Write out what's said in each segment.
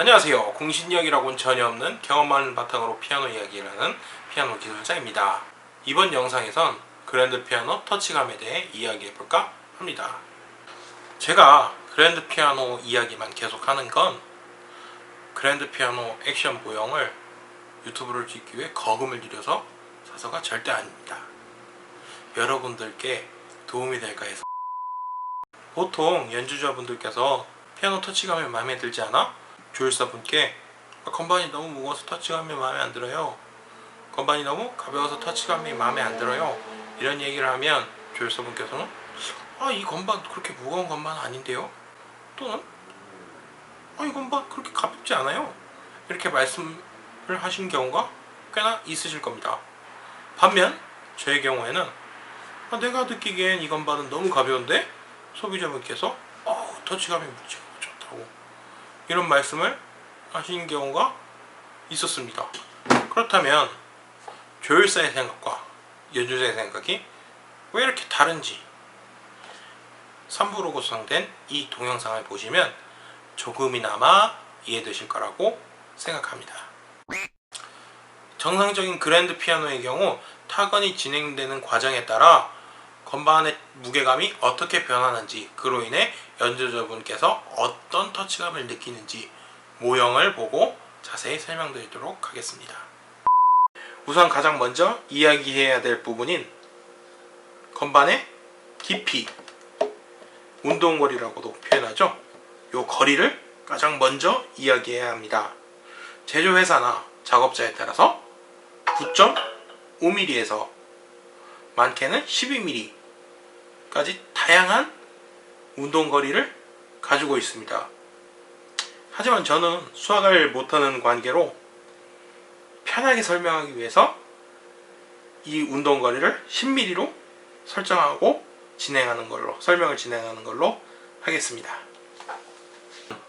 안녕하세요. 공신력이라고는 전혀 없는 경험만을 바탕으로 피아노 이야기를 하는 피아노 기술자입니다. 이번 영상에선 그랜드 피아노 터치감에 대해 이야기해볼까 합니다. 제가 그랜드 피아노 이야기만 계속하는 건 그랜드 피아노 액션 모형을 유튜브를 찍기 위해 거금을 들여서 사서가 절대 아닙니다. 여러분들께 도움이 될까 해서. 보통 연주자분들께서 피아노 터치감이 마음에 들지 않아? 조율사분께 건반이 너무 무거워서 터치감이 마음에 안 들어요, 건반이 너무 가벼워서 터치감이 마음에 안 들어요, 이런 얘기를 하면 조율사분께서는 이 건반 그렇게 무거운 건반 아닌데요? 또는 이 건반 그렇게 가볍지 않아요, 이렇게 말씀을 하신 경우가 꽤나 있으실 겁니다. 반면 저의 경우에는 내가 느끼기엔 이 건반은 너무 가벼운데 소비자분께서 터치감이 무지하고 좋다고 이런 말씀을 하신 경우가 있었습니다. 그렇다면 조율사의 생각과 연주자의 생각이 왜 이렇게 다른지 3부로 구성된 이 동영상을 보시면 조금이나마 이해되실 거라고 생각합니다. 정상적인 그랜드 피아노의 경우 타건이 진행되는 과정에 따라 건반의 무게감이 어떻게 변하는지, 그로 인해 연주자분께서 어떤 터치감을 느끼는지 모형을 보고 자세히 설명드리도록 하겠습니다. 우선 가장 먼저 이야기해야 될 부분인 건반의 깊이, 운동거리라고도 표현하죠. 이 거리를 가장 먼저 이야기해야 합니다. 제조회사나 작업자에 따라서 9.5mm에서 많게는 12mm 까지 다양한 운동거리를 가지고 있습니다. 하지만 저는 수학을 못하는 관계로 편하게 설명하기 위해서 이 운동거리를 10mm로 설정하고 설명을 진행하는 걸로 하겠습니다.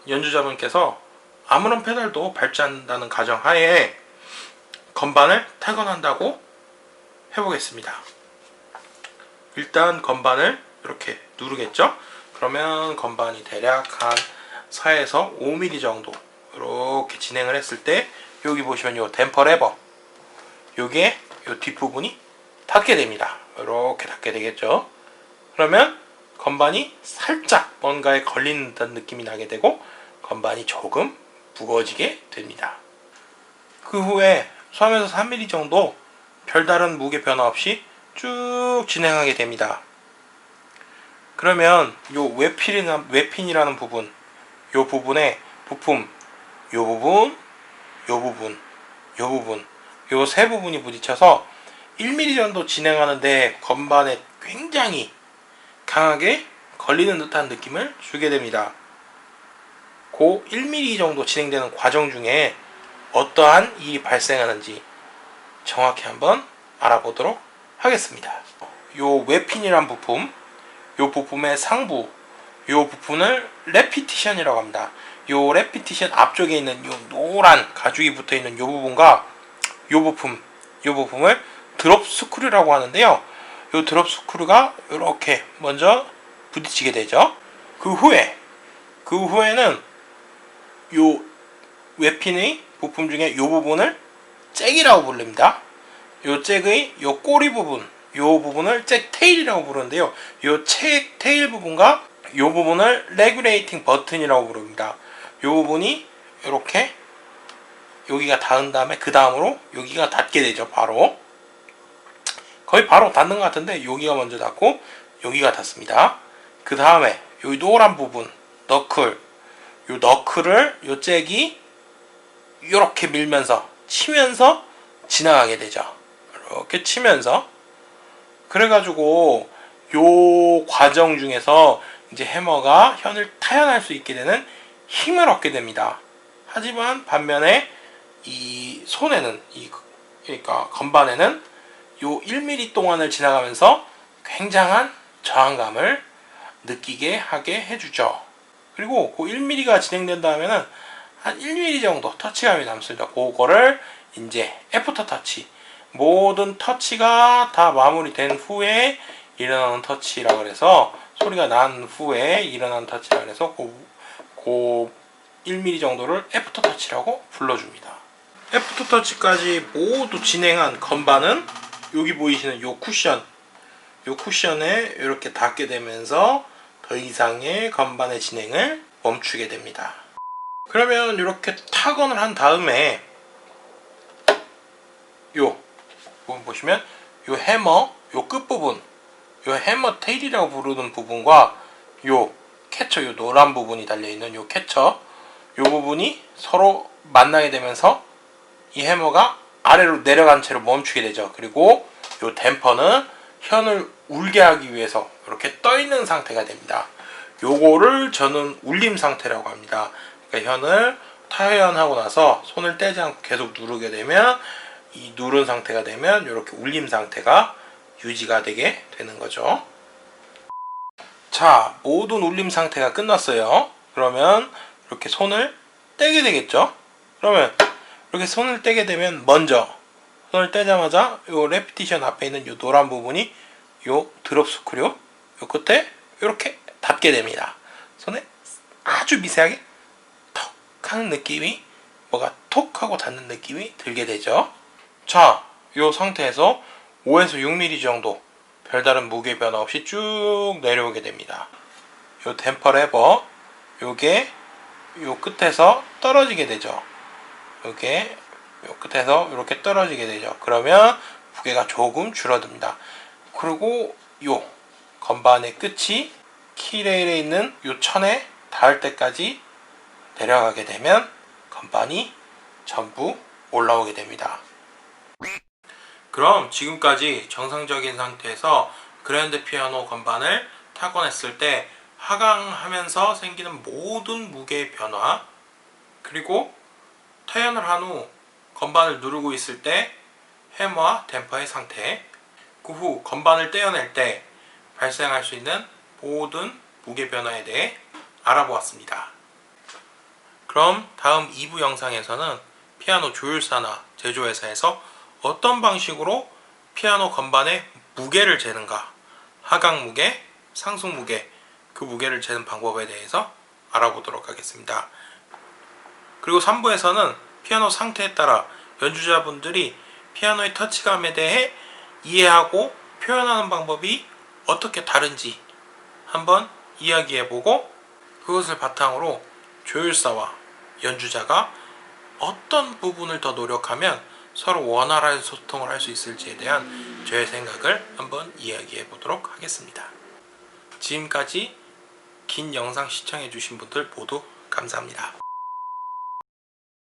연주자분께서 아무런 페달도 밟지 않는다는 가정하에 건반을 타건한다고 해보겠습니다. 일단 건반을 이렇게 누르겠죠? 그러면 건반이 대략 한 4에서 5mm 정도 이렇게 진행을 했을 때 여기 보시면 요 댐퍼 레버, 요게 요 뒷부분이 닿게 됩니다. 이렇게 닿게 되겠죠? 그러면 건반이 살짝 뭔가에 걸리는 듯한 느낌이 나게 되고 건반이 조금 무거워지게 됩니다. 그 후에 3에서 3mm 정도 별다른 무게 변화 없이 쭉 진행하게 됩니다. 그러면 요 웹핀이라는 부분, 요 부분에 부품, 요 부분, 요 부분, 요 부분, 요 세 부분이 부딪혀서 1mm 정도 진행하는데 건반에 굉장히 강하게 걸리는 듯한 느낌을 주게 됩니다. 그 1mm 정도 진행되는 과정 중에 어떠한 일이 발생하는지 정확히 한번 알아보도록 하겠습니다. 요 웹핀이란 부품, 요 부품의 상부, 요 부분을 레피티션이라고 합니다. 요 레피티션 앞쪽에 있는 요 노란 가죽이 붙어 있는 요 부분과 요 부품을 드롭 스크류라고 하는데요. 요 드롭 스크류가 이렇게 먼저 부딪히게 되죠. 그 후에는 요 웹핀의 부품 중에 요 부분을 잭이라고 부릅니다. 요 잭의 요 꼬리 부분, 요 부분을 잭 테일이라고 부르는데요. 요 잭 테일 부분과 요 부분을 레귤레이팅 버튼이라고 부릅니다. 요 부분이 이렇게 여기가 닿은 다음에 그 다음으로 여기가 닿게 되죠. 거의 바로 닿는 것 같은데 여기가 먼저 닿고 여기가 닿습니다. 그 다음에 여기 노란 부분 너클, 요 너클을 요 잭이 이렇게 밀면서 치면서 지나가게 되죠. 이렇게 치면서, 그래가지고 요 과정 중에서 이제 해머가 현을 타연할 수 있게 되는 힘을 얻게 됩니다. 하지만 반면에 이 손에는 그러니까 건반에는 요 1mm 동안을 지나가면서 굉장한 저항감을 느끼게 하게 해주죠. 그리고 그 1mm가 진행된 다음에는 한 1mm 정도 터치감이 남습니다. 그거를 이제 애프터 터치, 모든 터치가 다 마무리된 후에 일어나는 터치라 그래서, 소리가 난 후에 일어나는 터치라 그래서 그 1mm 정도를 애프터 터치라고 불러줍니다. 애프터 터치까지 모두 진행한 건반은 여기 보이시는 요 쿠션에 이렇게 닿게 되면서 더 이상의 건반의 진행을 멈추게 됩니다. 그러면 이렇게 타건을 한 다음에 요 부분 보시면 요 해머 요 끝부분, 요 해머 테일이라고 부르는 부분과 요 캐쳐, 요 노란 부분이 달려있는 요 캐쳐, 요 부분이 서로 만나게 되면서 이 해머가 아래로 내려간 채로 멈추게 되죠. 그리고 요 댐퍼는 현을 울게 하기 위해서 이렇게 떠 있는 상태가 됩니다. 요거를 저는 울림 상태라고 합니다. 그러니까 현을 타현하고 나서 손을 떼지 않고 계속 누르게 되면, 이 누른 상태가 되면 이렇게 울림 상태가 유지가 되게 되는 거죠. 자, 모든 울림 상태가 끝났어요. 그러면 이렇게 손을 떼게 되겠죠. 그러면 이렇게 손을 떼게 되면 먼저 손을 떼자마자 요 레피티션 앞에 있는 요 노란 부분이 요 드롭 스크류 요 끝에 이렇게 닿게 됩니다. 손에 아주 미세하게 턱 하는 느낌이, 뭐가 톡 하고 닿는 느낌이 들게 되죠. 자, 요 상태에서 5에서 6mm 정도 별다른 무게 변화 없이 쭉 내려오게 됩니다. 요 댐퍼 레버 요게 요 끝에서 떨어지게 되죠. 요게 요 끝에서 이렇게 떨어지게 되죠. 그러면 무게가 조금 줄어듭니다. 그리고 요 건반의 끝이 키레일에 있는 요 천에 닿을 때까지 내려가게 되면 건반이 전부 올라오게 됩니다. 그럼 지금까지 정상적인 상태에서 그랜드 피아노 건반을 타건했을 때 하강하면서 생기는 모든 무게의 변화, 그리고 타연을 한 후 건반을 누르고 있을 때 해머와 댐퍼의 상태, 그 후 건반을 떼어낼 때 발생할 수 있는 모든 무게 변화에 대해 알아보았습니다. 그럼 다음 2부 영상에서는 피아노 조율사나 제조회사에서 어떤 방식으로 피아노 건반의 무게를 재는가, 하강 무게, 상승 무게, 그 무게를 재는 방법에 대해서 알아보도록 하겠습니다. 그리고 3부에서는 피아노 상태에 따라 연주자분들이 피아노의 터치감에 대해 이해하고 표현하는 방법이 어떻게 다른지 한번 이야기해보고, 그것을 바탕으로 조율사와 연주자가 어떤 부분을 더 노력하면 서로 원활한 소통을 할 수 있을지에 대한 저의 생각을 한번 이야기해 보도록 하겠습니다. 지금까지 긴 영상 시청해 주신 분들 모두 감사합니다.